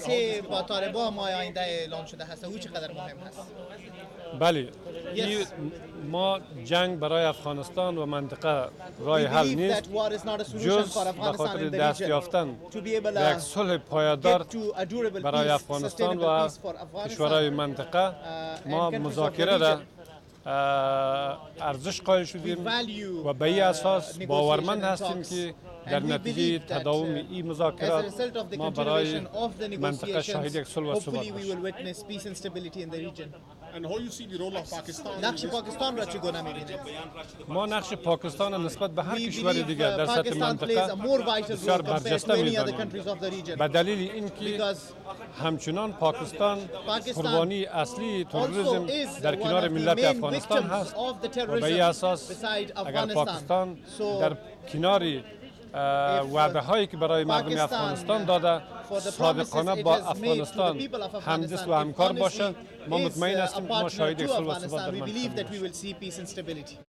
رابطه با طالبان ماه آینده اعلان شده هست او چقدر مهم هست؟ بله ما جنگ برای افغانستان و منطقه راه حل نیست جز به خاطر دست یافتن به یک صلح پایدار برای افغانستان و کشورهای منطقه ما مذاکره را ارزش قائل شدیم و به این اساس باورمند هستیم که در نتیجه تداوم این مذاکرات ما برای منطقه شاهد یک صلح و ثبات باشیم. And how you see the role of Pakistan? نقش پاکستان را چگونه می‌بینید؟ ما نقش پاکستان نسبت به هر کشور دیگر در سطح منطقه بسیار برجسته می‌دانیم به دلیل اینکه همچنان پاکستان قربانی اصلی تروریسم در کنار ملت افغانستان هست و به این اساس اگر پاکستان در کنار وعده هایی که برای مردم افغانستان داده صادقانه با افغانستان همدست و همکار باشه ما مطمئن هستیم که ما شاهد یک صلح و ثبات در منطقه